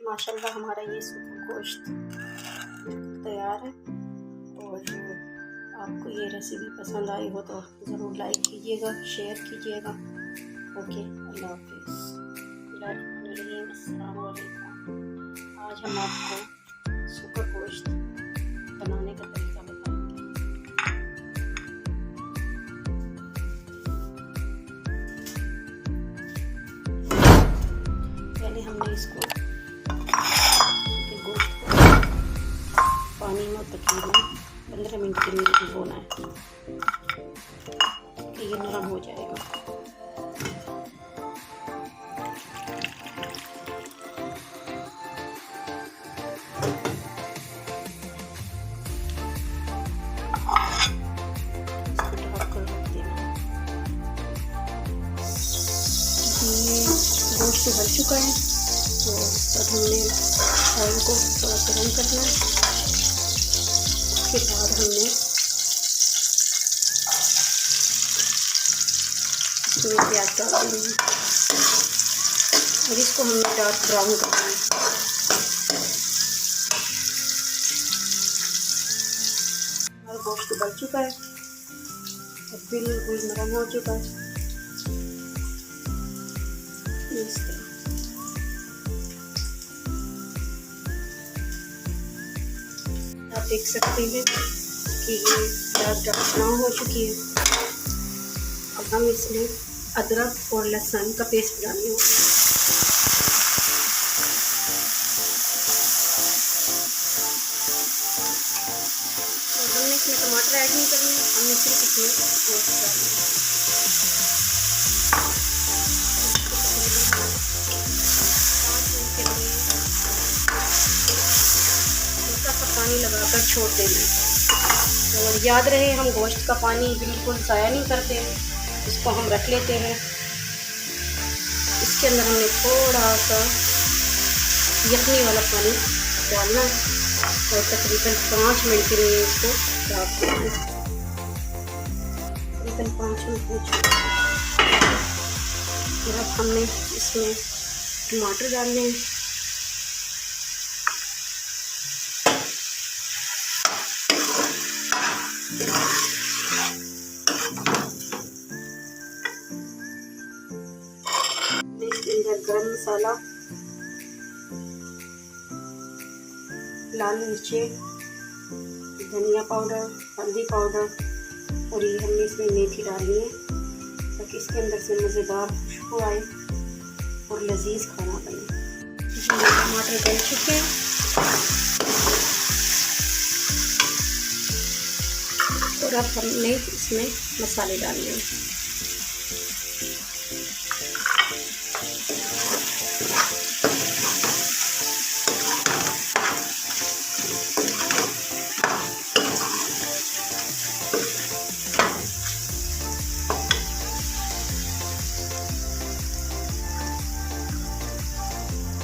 माशाल्लाह हमारा ये सूखा गोश्त तैयार है। और आपको ये रेसिपी पसंद आई हो तो ज़रूर लाइक कीजिएगा, शेयर कीजिएगा। ओके, अल्लाह हाफिज़। अस्सलाम वालेकुम। आज हम आपको सूखा गोश्त बनाने का तरीका बताएंगे। पहले हमने इसको गोश्त को पानी में तकरीबन 15 मिनट के लिए भिगोना है कि ये नरम हो जाएगा। गोश्त उबल चुका है तो तब हमने ऑयल को थोड़ा गर्म करना है। उसके बाद हमने इसमें प्याज डाल देंगे और इसको हमने डार्क ब्राउन करना है। हमारा गोश्त उबल चुका है और बिल्कुल नरम हो चुका है। इस तरह आप देख सकते हैं कि ये प्याज ब्राउन हो चुकी है। अब हम इसमें अदरक और लहसुन का पेस्ट डालेंगे। और हमने इसमें टमाटर ऐड नहीं करने, हमने सिर्फ इसमें गोश्त डालना है। पानी लगाकर छोड़ देना। और याद रहे हम गोश्त का पानी बिल्कुल ज़ाया नहीं करते, इसको हम रख लेते हैं। इसके अंदर हमने थोड़ा सा यखनी वाला पानी डालना है और तकरीबन 5 मिनट के लिए इसको रख देना है। तकरीबन 5 मिनट हो चुके हैं। अब हमने इसमें टमाटर डालने हैं। इसके अंदर गरम मसाला, लाल मिर्चें, धनिया पाउडर, हल्दी पाउडर और ये हमने इसमें मेथी डाली है ताकि इसके अंदर से मज़ेदार खुशबू आए और लजीज खाना बने। टमाटर गल चुके हैं और अब हमने इसमें मसाले डालने हैं।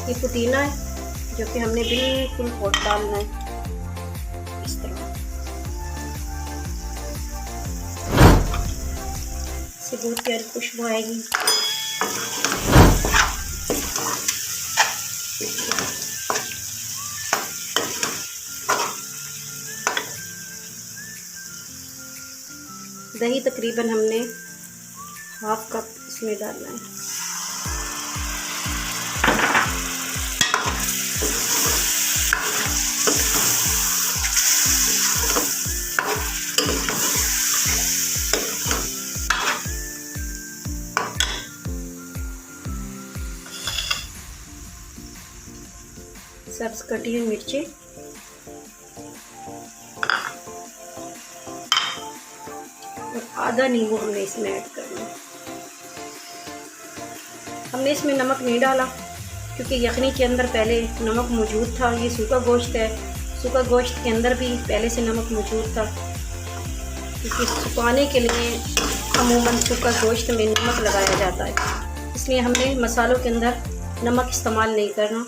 ये पुदीना है जो कि हमने बिल्कुल पोट डालना है इस तरह। इससे बहुत प्यारी खुशबू आएगी। दही तकरीबन हमने 1/2 कप इसमें डालना है। सब्ज कटी हुई मिर्ची और आधा नींबू हमने इसमें ऐड करना है। हमने इसमें नमक नहीं डाला क्योंकि यखनी के अंदर पहले नमक मौजूद था। ये सूखा गोश्त है, सूखा गोश्त के अंदर भी पहले से नमक मौजूद था। क्योंकि सुखाने के लिए अमूमन सूखा गोश्त में नमक लगाया जाता है, इसलिए हमने मसालों के अंदर नमक इस्तेमाल नहीं करना।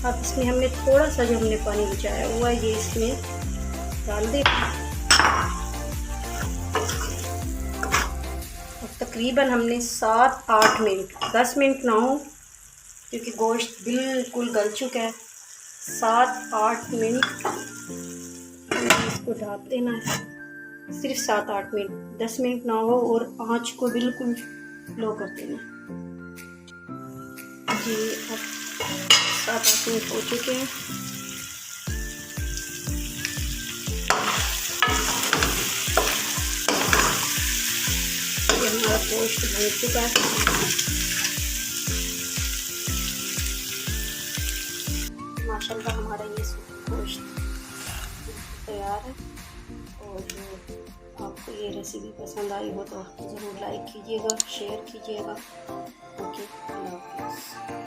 अब इसमें हमने थोड़ा सा जो हमने पानी बचाया हुआ है ये इसमें डाल दे। तकरीबन हमने 7-8 मिनट, 10 मिनट ना हो क्योंकि गोश्त बिल्कुल गल चुका है। 7-8 मिनट इसको ढक देना है, सिर्फ 7-8 मिनट, 10 मिनट ना हो, और आँच को बिल्कुल लो कर देना जी। अब 7-8 मिनट हो चुके हैं। ये हमारा गोश्त भून चुका है माशाल्लाह। हमारा ये गोश्त तैयार है। और आपको ये रेसिपी पसंद आई हो तो ज़रूर लाइक कीजिएगा, शेयर कीजिएगा। ओके, अल्लाह हाफ़िज़।